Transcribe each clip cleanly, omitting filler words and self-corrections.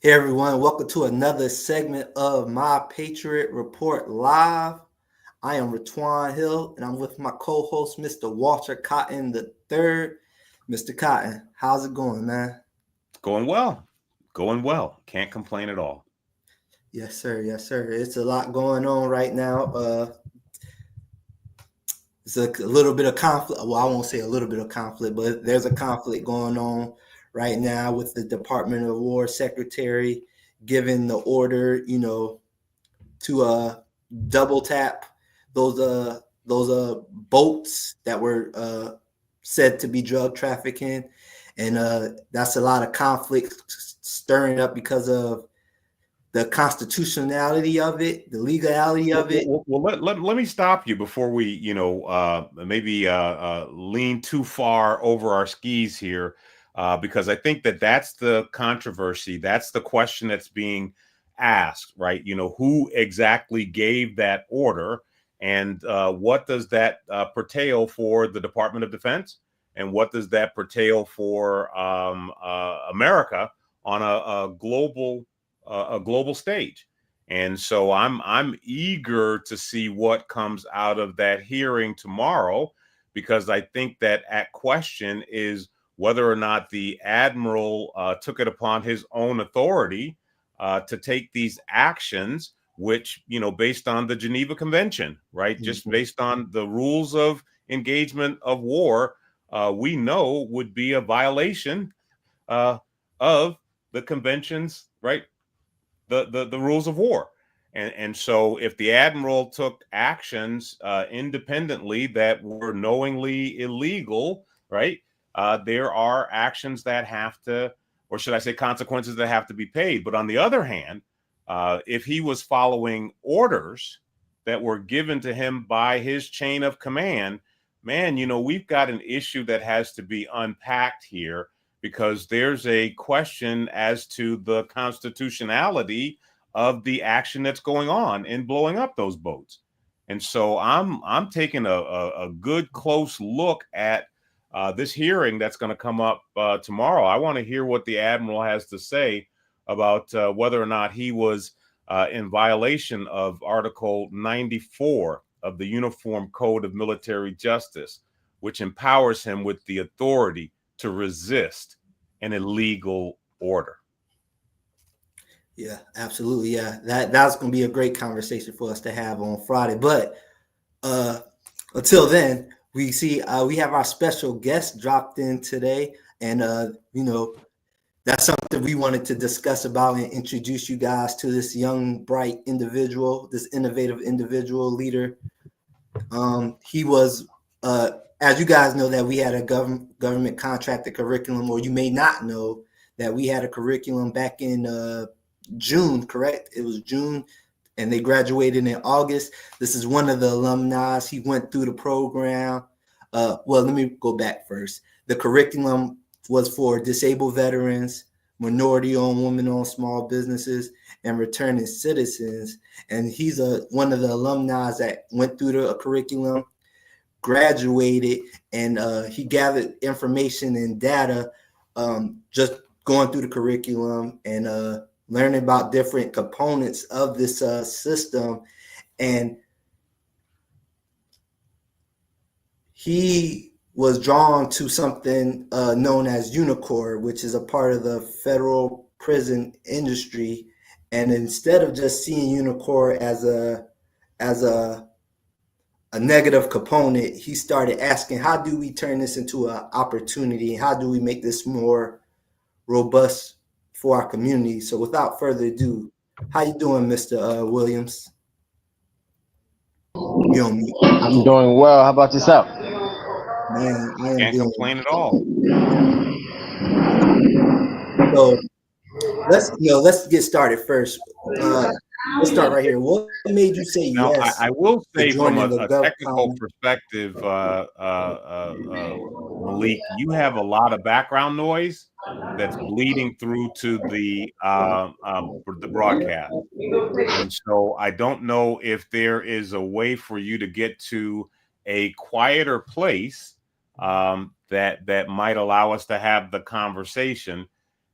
Hey everyone, welcome to another segment of My Patriot Report Live. I am Ratwan Hill and I'm with my co-host, Mr. Walter Cotton III. Mr. Cotton, how's it going, man? Going well. Going well. Can't complain at all. Yes, sir. Yes, sir. It's a lot going on right now. It's a little bit of conflict. Well, I won't say a little bit of conflict, but there's a conflict going on right now with the Department of War Secretary giving the order, to double tap those boats that were said to be drug trafficking, and that's a lot of conflict stirring up because of the constitutionality of it, the legality of it. Well, let me stop you before we, maybe lean too far over our skis here, because I think that's the controversy. That's the question that's being asked, right? Who exactly gave that order, and what does that pertain for the Department of Defense, and what does that pertain for America on a global stage? And so I'm eager to see what comes out of that hearing tomorrow, because I think that at question is whether or not the admiral took it upon his own authority to take these actions, which, based on the Geneva Convention, right, just based on the rules of engagement of war, we know would be a violation of the conventions, right? The rules of war. And so if the admiral took actions independently that were knowingly illegal, right, there are actions that have to, or should I say consequences that have to be paid. But on the other hand, if he was following orders that were given to him by his chain of command, man, we've got an issue that has to be unpacked here, because there's a question as to the constitutionality of the action that's going on in blowing up those boats. And so I'm taking a good close look at this hearing that's going to come up tomorrow. I want to hear what the admiral has to say about whether or not he was in violation of Article 94 of the Uniform Code of Military Justice, which empowers him with the authority to resist an illegal order. Yeah, absolutely. Yeah, that's going to be a great conversation for us to have on Friday. But until then, we have our special guest dropped in today, and that's something we wanted to discuss about and introduce you guys to this young, bright individual, this innovative individual leader. He was, as you guys know, that we had a government contracted curriculum, or you may not know that we had a curriculum back in June, correct? It was June, and they graduated in August. This is one of the alumni. He went through the program. Well, let me go back first. The curriculum was for disabled veterans, minority-owned, women-owned small businesses, and returning citizens. And he's one of the alumni that went through the curriculum, graduated, and he gathered information and data just going through the curriculum and learning about different components of this system. And he was drawn to something known as Unicor, which is a part of the federal prison industry. And instead of just seeing Unicor as a negative component, he started asking, how do we turn this into an opportunity? How do we make this more robust for our community? So without further ado, how you doing, Mr. Williams? You're on mute. I'm doing well. How about yourself? Man, I am Can't complain at all. So let's get started first. Let's start right here. What made you say now, yes? I will say from a technical GovCon perspective, Malik, you have a lot of background noise that's bleeding through to the broadcast. And so I don't know if there is a way for you to get to a quieter place that might allow us to have the conversation.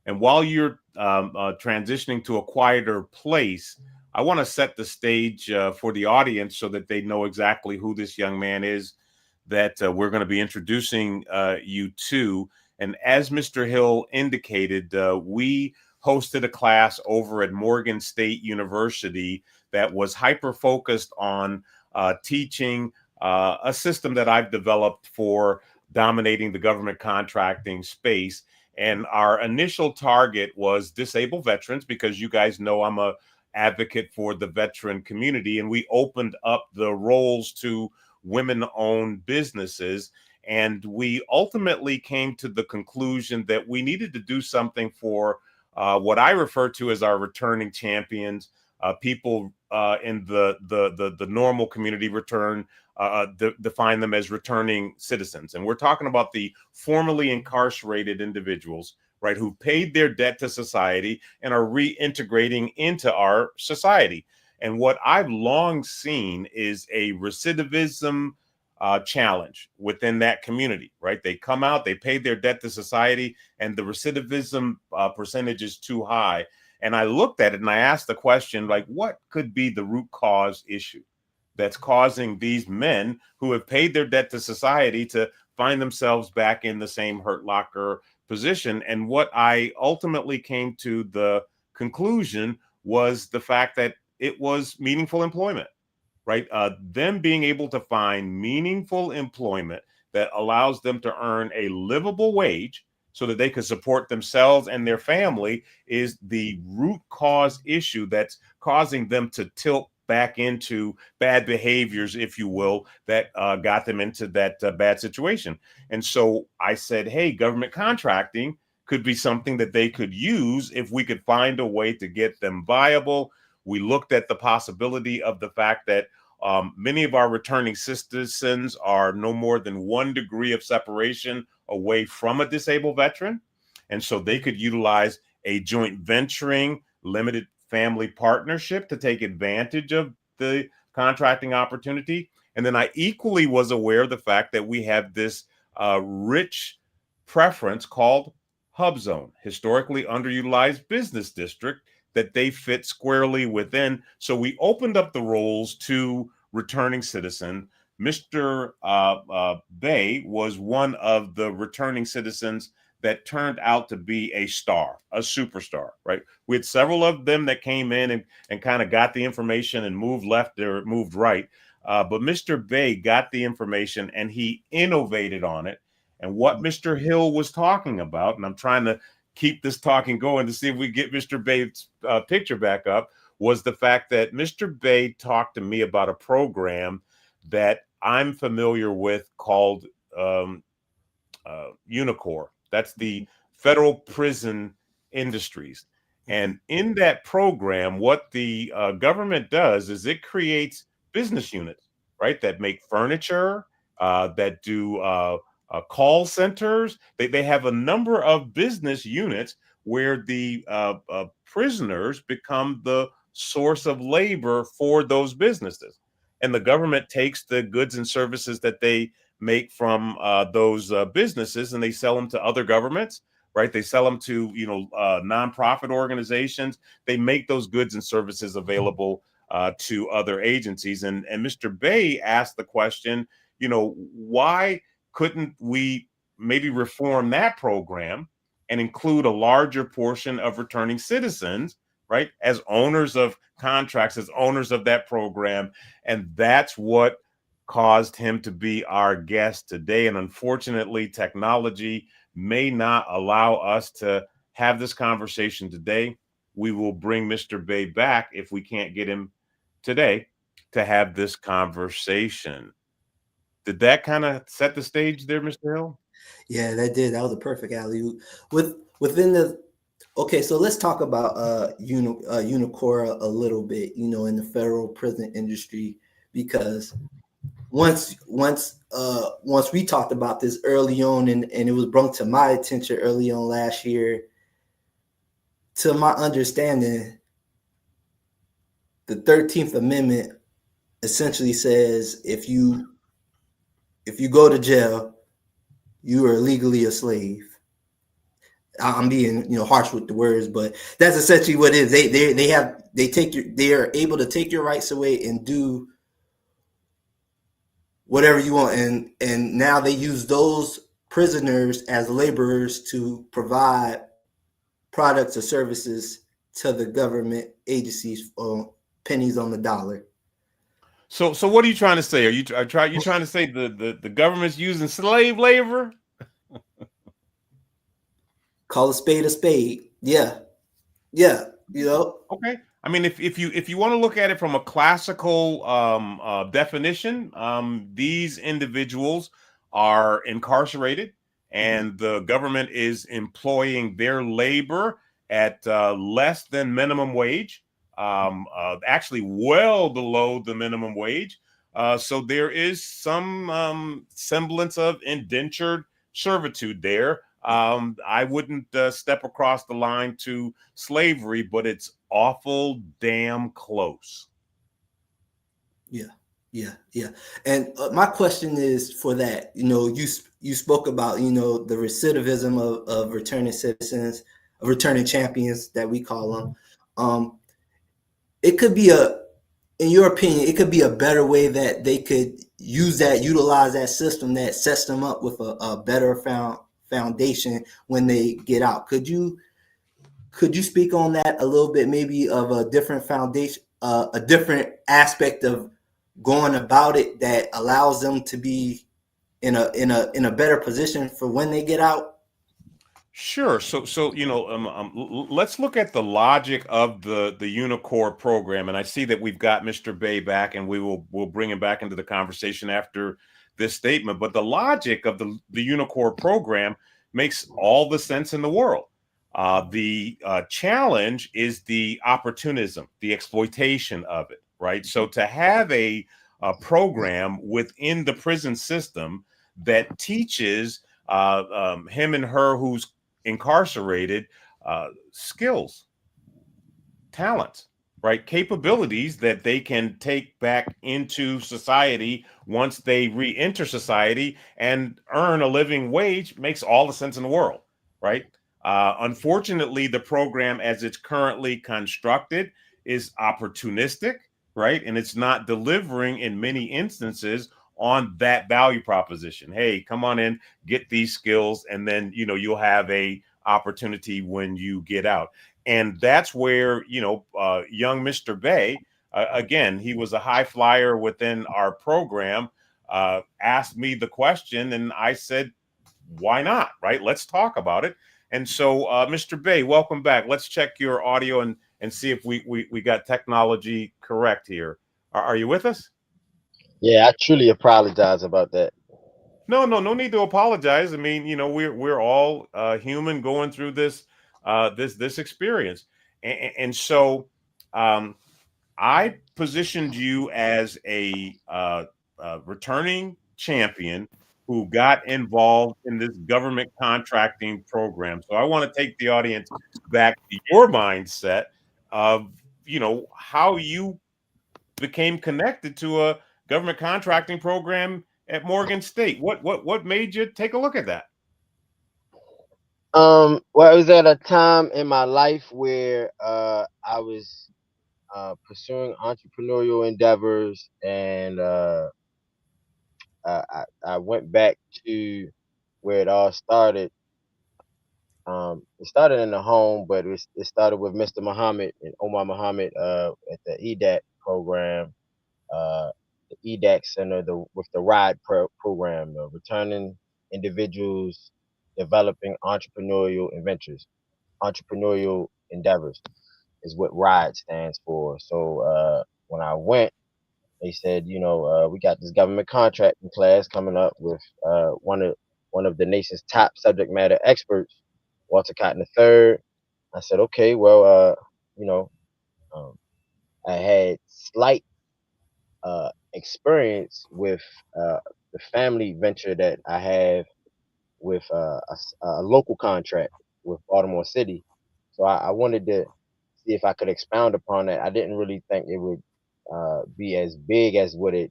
And while you're transitioning to a quieter place, I want to set the stage for the audience so that they know exactly who this young man is that we're going to be introducing you to. And as Mr. Hill indicated, we hosted a class over at Morgan State University that was hyper-focused on teaching a system that I've developed for dominating the government contracting space. And our initial target was disabled veterans, because you guys know I'm a advocate for the veteran community. And we opened up the roles to women-owned businesses. And we ultimately came to the conclusion that we needed to do something for what I refer to as our returning champions, people in the normal community define them as returning citizens. And we're talking about the formerly incarcerated individuals, right, who paid their debt to society and are reintegrating into our society. And what I've long seen is a recidivism challenge within that community, right? They come out, they paid their debt to society, and the recidivism percentage is too high. And I looked at it and I asked the question, like, what could be the root cause issue that's causing these men who have paid their debt to society to find themselves back in the same hurt locker position? And what I ultimately came to the conclusion was the fact that it was meaningful employment, right? Them being able to find meaningful employment that allows them to earn a livable wage so that they could support themselves and their family is the root cause issue that's causing them to tilt back into bad behaviors, if you will, that got them into that bad situation. And so I said, hey, government contracting could be something that they could use if we could find a way to get them viable. We looked at the possibility of the fact that many of our returning citizens are no more than 1 degree of separation away from a disabled veteran. And so they could utilize a joint venturing limited family partnership to take advantage of the contracting opportunity. And then I equally was aware of the fact that we have this rich preference called Hub Zone, historically underutilized business district, that they fit squarely within. So we opened up the roles to returning citizen. Mr. Bay was one of the returning citizens that turned out to be a star, a superstar, right? We had several of them that came in and kind of got the information and moved left or moved right. But Mr. Bay got the information and he innovated on it. And what Mr. Hill was talking about, and I'm trying to keep this talking going to see if we get Mr. Bay's picture back up, was the fact that Mr. Bay talked to me about a program that I'm familiar with called Unicor. That's the Federal Prison Industries. And in that program, what the government does is it creates business units, right, that make furniture, that do call centers. They have a number of business units where the prisoners become the source of labor for those businesses. And the government takes the goods and services that they make from those businesses and they sell them to other governments, right? They sell them to, nonprofit organizations. They make those goods and services available to other agencies. And Mr. Bay asked the question, why couldn't we maybe reform that program and include a larger portion of returning citizens, right, as owners of contracts, as owners of that program? And that's what caused him to be our guest today. And unfortunately, technology may not allow us to have this conversation today. We will bring Mr. Bay back if we can't get him today to have this conversation. Did that kind of set the stage there, Mr. Hill? Yeah, that did. That was a perfect alley-oop. Within the okay, so let's talk about Unicor a little bit, in the federal prison industry, because once we talked about this early on and it was brought to my attention early on last year, to my understanding, the 13th Amendment essentially says if you go to jail, you are legally a slave. I'm being harsh with the words, but that's essentially what it is. They are able to take your rights away and do whatever you want, and now they use those prisoners as laborers to provide products or services to the government agencies for pennies on the dollar. So what are you trying to say? You trying to say the government's using slave labor? Call a spade a spade. Yeah. Okay. I mean, if you want to look at it from a classical definition, these individuals are incarcerated, and the government is employing their labor at less than minimum wage, actually well below the minimum wage. So there is some semblance of indentured servitude there. I wouldn't step across the line to slavery, but it's awful damn close. Yeah. And my question is for that. You spoke about the recidivism of returning citizens, of returning champions that we call them. It could be in your opinion, it could be a better way that they could utilize that system that sets them up with a better foundation when they get out. Could you speak on that a little bit, maybe of a different foundation, a different aspect of going about it that allows them to be in a better position for when they get out? Sure. So let's look at the logic of the Unicore program, and I see that we've got Mr. Bay back, and we'll bring him back into the conversation after this statement. But the logic of the Unicore program makes all the sense in the world. The challenge is the opportunism, the exploitation of it, right? So to have a program within the prison system that teaches him and her who's incarcerated skills, talents, right? Capabilities that they can take back into society once they re-enter society and earn a living wage makes all the sense in the world, right? Unfortunately, the program as it's currently constructed is opportunistic, right? And it's not delivering in many instances on that value proposition. Hey, come on in, get these skills, and then you'll have a opportunity when you get out. And that's where young Mr. Bay, again, he was a high flyer within our program, asked me the question, and I said, why not? Right? Let's talk about it. And so, Mr. Bay, welcome back. Let's check your audio and see if we got technology correct here. Are you with us? Yeah, I truly apologize about that. No need to apologize. I mean, we're all human going through this experience, and so I positioned you as a returning champion who got involved in this government contracting program. So I want to take the audience back to your mindset of how you became connected to a government contracting program at Morgan State. What made you take a look at that? Well, it was at a time in my life where I was pursuing entrepreneurial endeavors, and I went back to where it all started. It started in the home, but it started with Mr. Muhammad and Omar Muhammad at the EDAC program, uh, the EDAC Center, with the RIDE program, returning individuals developing entrepreneurial endeavors is what RIDE stands for. So when I went, they said, we got this government contracting class coming up with one of the nation's top subject matter experts, Walter Cotton III. I said, okay, well, you know, um, I had slight experience with the family venture that I have with a local contract with Baltimore City. So I wanted to see if I could expound upon that. I didn't really think it would be as big as what it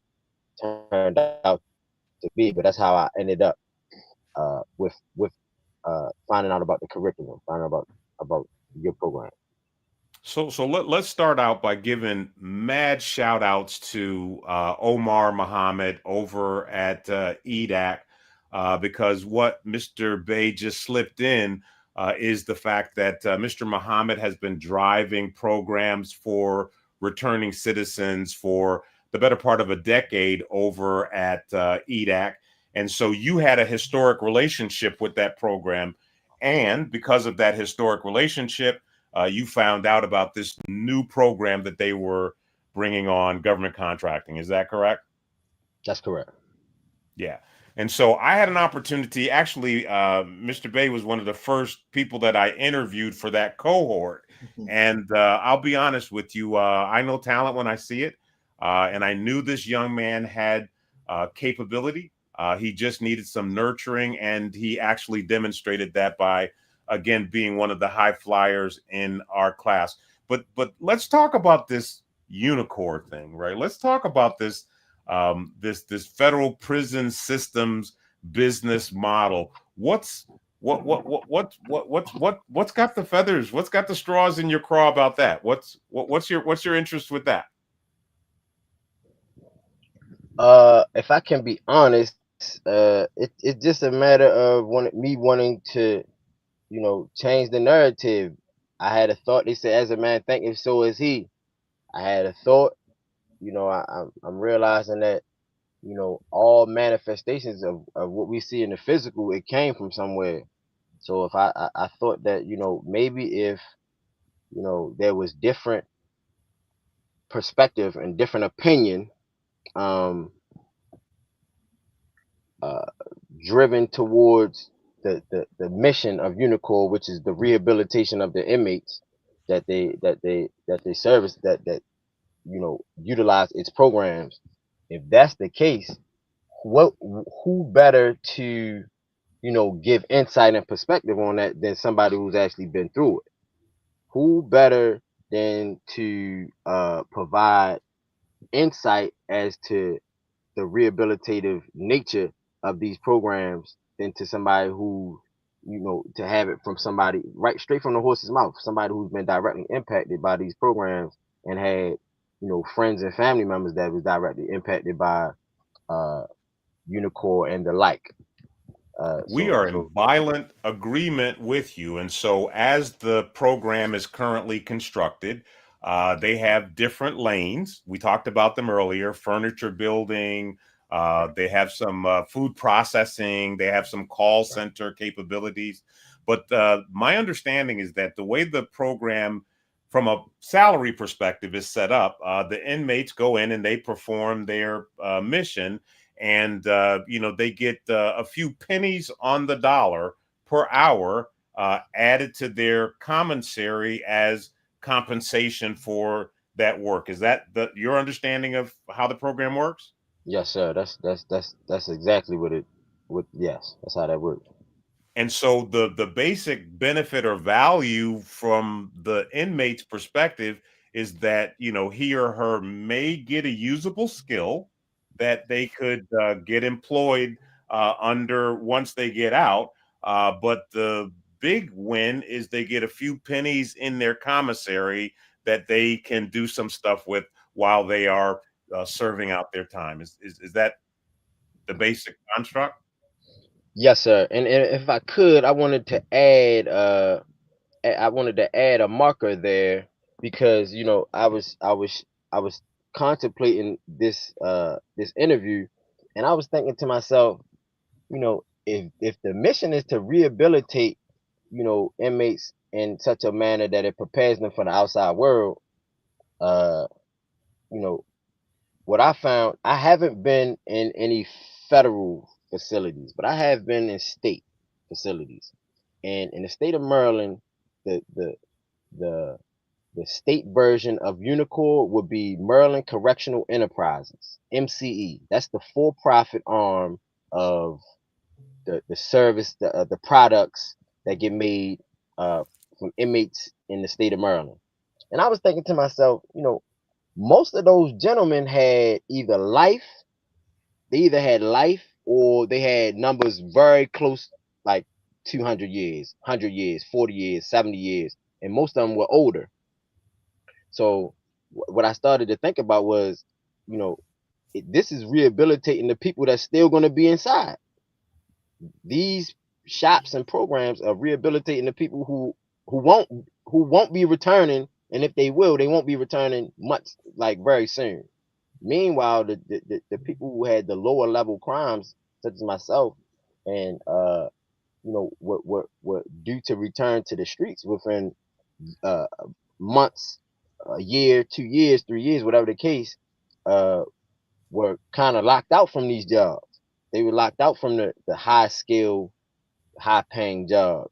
turned out to be, but that's how I ended up with finding out about the curriculum, finding out about your program. So let's start out by giving mad shout outs to Omar Muhammad over at EDAC, because what Mr. Bey just slipped in is the fact that Mr. Muhammad has been driving programs for returning citizens for the better part of a decade over at EDAC. And so you had a historic relationship with that program. And because of that historic relationship, you found out about this new program that they were bringing on, government contracting. Is that correct? That's correct. Yeah. And so I had an opportunity. Actually, Mr. Bey was one of the first people that I interviewed for that cohort. And I'll be honest with you, I know talent when I see it. And I knew this young man had capability. He just needed some nurturing, and he actually demonstrated that by, again, being one of the high flyers in our class. But let's talk about this unicorn thing, right? Let's talk about this this federal prison systems business model. What's got the feathers? What's got the straws in your craw about that? What's your interest with that? If I can be honest, it's just a matter of me wanting to, change the narrative. I had a thought. They said, "As a man thinketh, so is he." I had a thought. I'm realizing that, all manifestations of what we see in the physical, it came from somewhere. So if I thought that, maybe if, there was different perspective and different opinion, um, uh, driven towards the mission of Unicore, which is the rehabilitation of the inmates that they service, that utilize its programs. If that's the case, who better to give insight and perspective on that than somebody who's actually been through it? Who better than to provide insight as to the rehabilitative nature of these programs than to somebody who, to have it from somebody right straight from the horse's mouth, somebody who's been directly impacted by these programs and had, friends and family members that was directly impacted by Unicore and the like. We are in violent agreement with you. And so as the program is currently constructed, they have different lanes. We talked about them earlier: furniture building, they have some food processing, they have some call center capabilities. But my understanding is that the way the program from a salary perspective is set up, the inmates go in and they perform their mission, and they get a few pennies on the dollar per hour added to their commissary as compensation for that work. Is that your understanding of how the program works? Yes, sir. That's exactly yes, that's how that works. And so the basic benefit or value from the inmate's perspective is that, he or her may get a usable skill that they could get employed under once they get out. But the big win is they get a few pennies in their commissary that they can do some stuff with while they are serving out their time. Is that the basic construct? Yes, sir. And if I could, I wanted to add a marker there because I was contemplating this interview, and I was thinking to myself, if the mission is to rehabilitate, inmates in such a manner that it prepares them for the outside world, uh, you know, what I found, I haven't been in any federal facilities, but I have been in state facilities. And in the state of Maryland, the the the the state version of Unicore would be Maryland Correctional Enterprises, MCE. That's the for-profit arm of the service, the products that get made from inmates in the state of Maryland. And I was thinking to myself, most of those gentlemen had either had life or they had numbers very close, like 200 years, 100 years, 40 years, 70 years, and most of them were older. So what I started to think about was, you know, this is rehabilitating the people that's still going to be inside. These shops and programs are rehabilitating the people who won't be returning, and if they will, they won't be returning much, like, very soon. Meanwhile, the people who had the lower level crimes, such as myself, and you know, were due to return to the streets within uh months, a year, 2 years, 3 years, whatever the case, uh were kind of locked out from these jobs. They were locked out from the high skill, high paying jobs.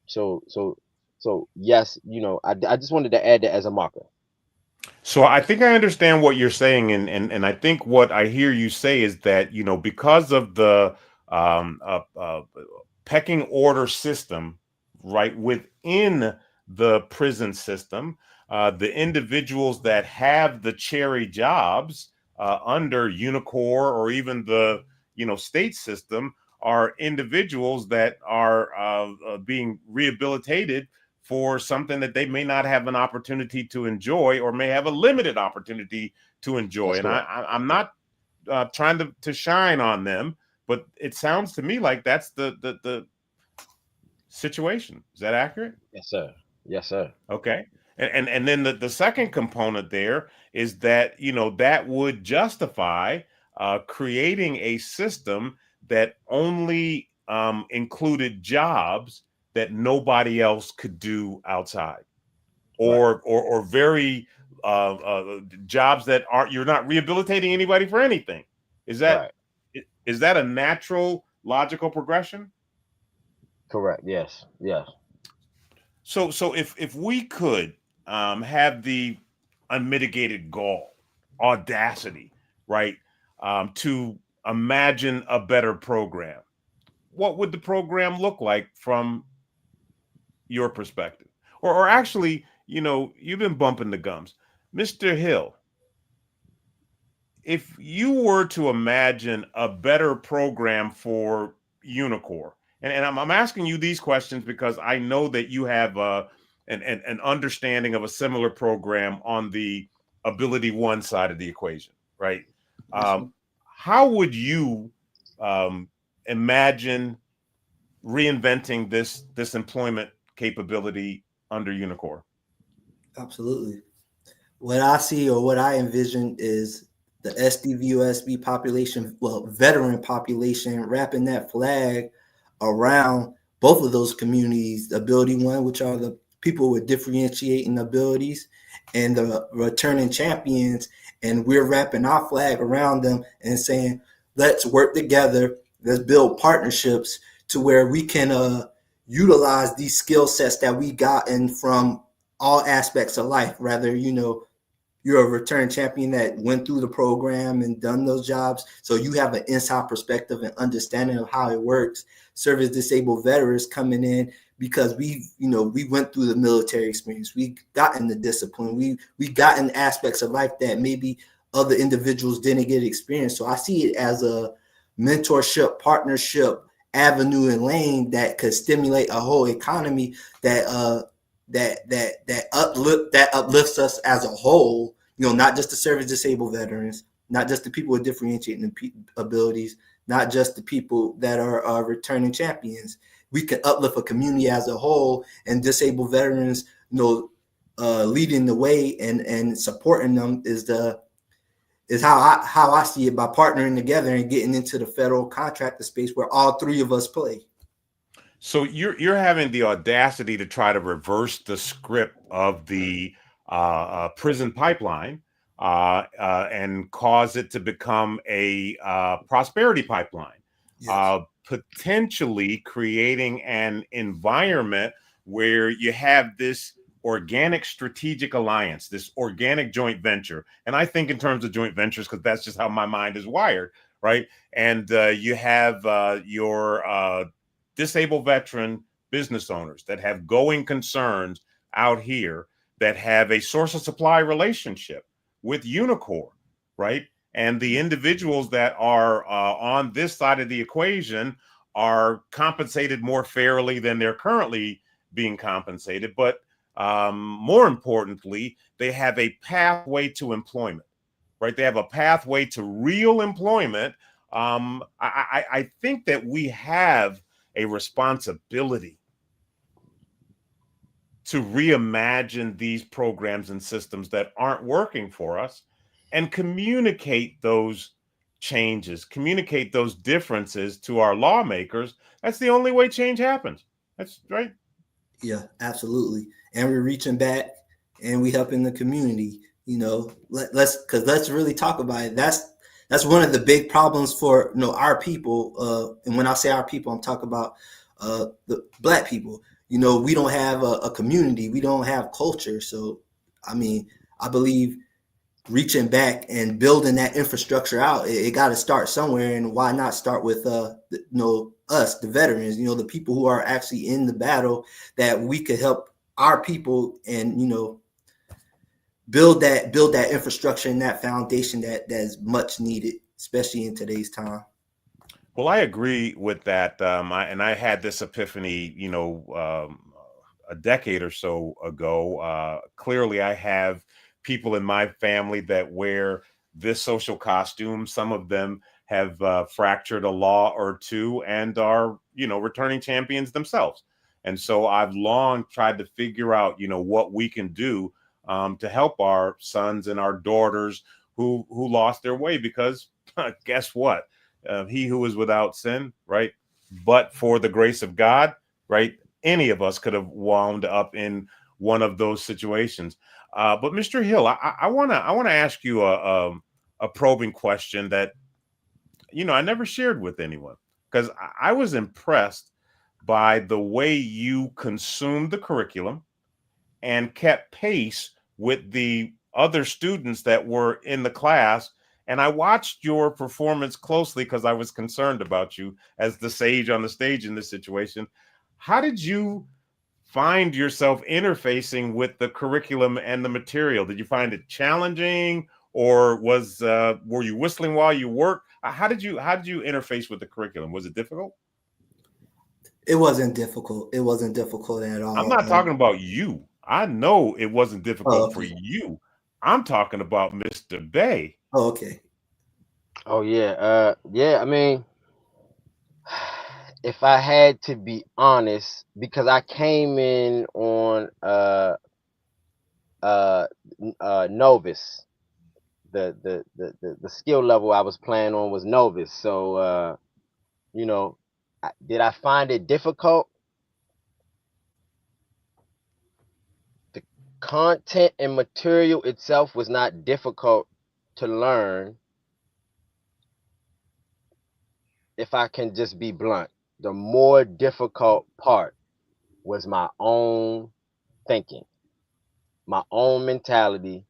So yes, you know, I just wanted to add that as a marker. So I think I understand what you're saying, and I think what I hear you say is that, you know, because of the um, uh, uh, pecking order system, right, within the prison system, the individuals that have the cherry jobs under Unicor or even the, you know, state system are individuals that are being rehabilitated for something that they may not have an opportunity to enjoy, or may have a limited opportunity to enjoy. That's And correct. I'm not trying to shine on them, but it sounds to me like that's the situation. Is that accurate? Yes, sir. Yes, sir. Okay. And then the second component there is that, you know, that would justify creating a system that only included jobs that nobody else could do outside, Right. or very jobs that aren't, you're not rehabilitating anybody for anything. Is that Right. is that a natural logical progression? Correct. Yes. Yes. So if we could have the unmitigated gall, audacity, right, to imagine a better program, what would the program look like from your perspective? Or actually, you know, you've been bumping the gums, Mr. Hill. If you were to imagine a better program for Unicor, and I'm asking you these questions because I know that you have an understanding of a similar program on the ability one side of the equation, right? Yes, sir. Um, how would you um, imagine reinventing this employment capability under Unicor? Absolutely. What I see or what I envision is the SDVOSB population, well, veteran population, wrapping that flag around both of those communities, the ability one, which are the people with differentiating abilities, and the returning champions. And we're wrapping our flag around them and saying, let's work together, let's build partnerships to where we can utilize these skill sets that we gotten from all aspects of life. Rather, you know, you're a return champion that went through the program and done those jobs. So you have an inside perspective and understanding of how it works. Service disabled veterans coming in because we went through the military experience. We gotten the discipline. We gotten aspects of life that maybe other individuals didn't get experience. So I see it as a mentorship, partnership, avenue and lane that could stimulate a whole economy that uplifts us as a whole. You know, not just the service disabled veterans, not just the people with differentiating abilities, not just the people that are returning champions. We can uplift a community as a whole, and disabled veterans, leading the way and supporting them is how I see it, by partnering together and getting into the federal contractor space where all three of us play. So you're having the audacity to try to reverse the script of the prison pipeline and cause it to become a prosperity pipeline, Yes. potentially creating an environment where you have this organic strategic alliance, this organic joint venture. And I think in terms of joint ventures because that's just how my mind is wired, right? And you have your disabled veteran business owners that have going concerns out here that have a source of supply relationship with Unicor, right? And the individuals that are on this side of the equation are compensated more fairly than they're currently being compensated. But more importantly, they have a pathway to employment, right? They have a pathway to real employment. I think that we have a responsibility to reimagine these programs and systems that aren't working for us and communicate those changes, communicate those differences to our lawmakers. That's the only way change happens. That's right. Yeah, absolutely. And we're reaching back and we helping the community. Let's really talk about it. That's one of the big problems for our people. And when I say our people, I'm talking about the Black people. We don't have a community. We don't have culture. So, I mean, I believe reaching back and building that infrastructure out, it got to start somewhere. And why not start with us, the veterans, the people who are actually in the battle, that we could help our people and build that infrastructure and that foundation that is much needed, especially in today's time. Well, I agree with that. I had this epiphany, a decade or so ago. Clearly, I have people in my family that wear this social costume. Some of them have fractured a law or two and are, returning champions themselves. And so I've long tried to figure out, what we can do to help our sons and our daughters who lost their way, because guess what? He who is without sin, right? But for the grace of God, right? Any of us could have wound up in one of those situations. But Mr. Hill, I wanna ask you a probing question that I never shared with anyone, because I was impressed by the way you consumed the curriculum and kept pace with the other students that were in the class. And I watched your performance closely because I was concerned about you as the sage on the stage in this situation. How did you find yourself interfacing with the curriculum and the material? Did you find it challenging, or were you whistling while you worked? How did you interface with the curriculum? Was it difficult? It wasn't difficult. It wasn't difficult at I'm all. not talking about you. I know it wasn't Oh, difficult for okay. you. I'm talking about Mr. Bay. Oh, okay. Oh yeah, yeah. I mean, if I had to be honest, because I came in on uh novice, the skill level I was playing on was novice. So you know, did I find it difficult? The content and material itself was not difficult to learn, if I can just be blunt. The more difficult part was my own thinking, my own mentality,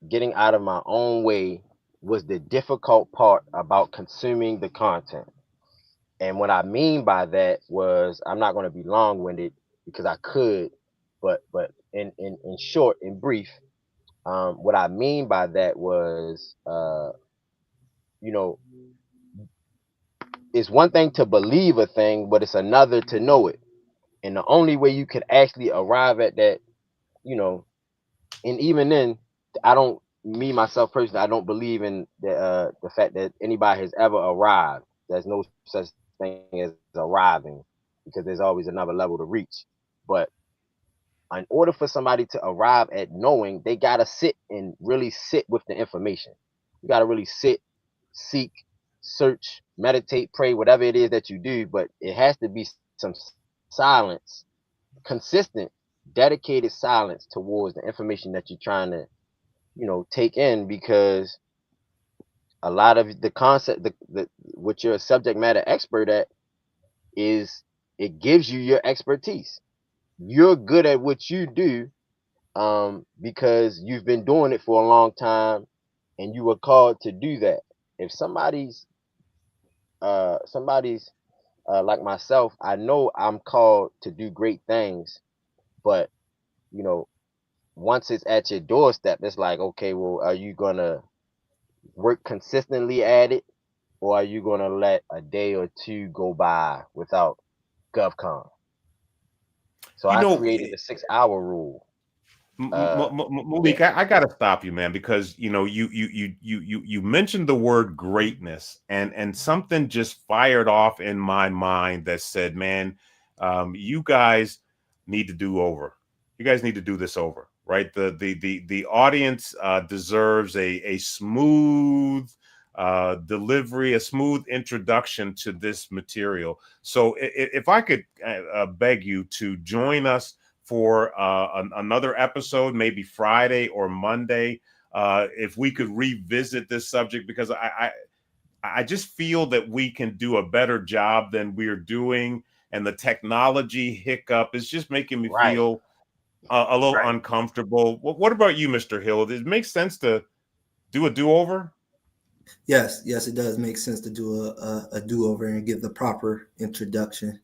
getting out of my own way was the difficult part about consuming the content. And what I mean by that was, I'm not going to be long-winded because I could, but in short, in brief, what I mean by that was, you know, it's one thing to believe a thing, but it's another to know it. And the only way you can actually arrive at that, you know, and even then, I don't, me myself personally, I don't believe in the fact that anybody has ever arrived. There's no such thing as arriving, because there's always another level to reach. But in order for somebody to arrive at knowing, they gotta sit and really sit with the information. You gotta really sit, seek, search, meditate, pray, whatever it is that you do. But it has to be some silence, consistent, dedicated silence towards the information that you're trying to, take in, because a lot of the concept, the what you're a subject matter expert at, is it gives you your expertise. You're good at what you do, because you've been doing it for a long time, and you were called to do that. If somebody's like myself, I know I'm called to do great things, but you know, once it's at your doorstep, it's like, okay, well, are you gonna work consistently at it? or are you going to let a day or two go by without GovCon? So You I know, created the 6-hour rule. Malik, Yeah, I got to stop you, man, because you know you mentioned the word greatness, and something just fired off in my mind that said, man, you guys need to do over. You guys need to do this over, right? The audience deserves a smooth delivery, a smooth introduction to this material. So if I could beg you to join us for another episode, maybe Friday or Monday, if we could revisit this subject, because I just feel that we can do a better job than we're doing, and the technology hiccup is just making me right, feel a little right. uncomfortable. What about you, Mr. Hill? Does it make sense to do a do-over? Yes, yes, it does make sense to do a do-over and give the proper introduction.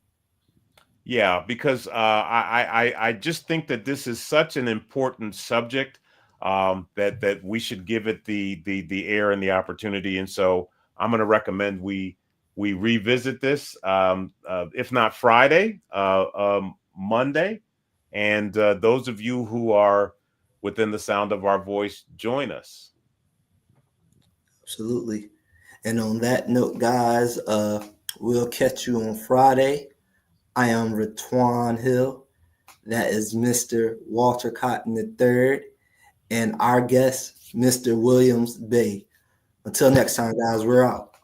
Yeah, because I just think that this is such an important subject, that we should give it the air and the opportunity. And so I'm going to recommend we revisit this, if not Friday, Monday. And those of you who are within the sound of our voice, join us. Absolutely. And on that note, guys, we'll catch you on Friday. I am Ratwan Hill. That is Mr. Walter Cotton III, and our guest, Mr. Williams Bay. Until next time, guys, we're out.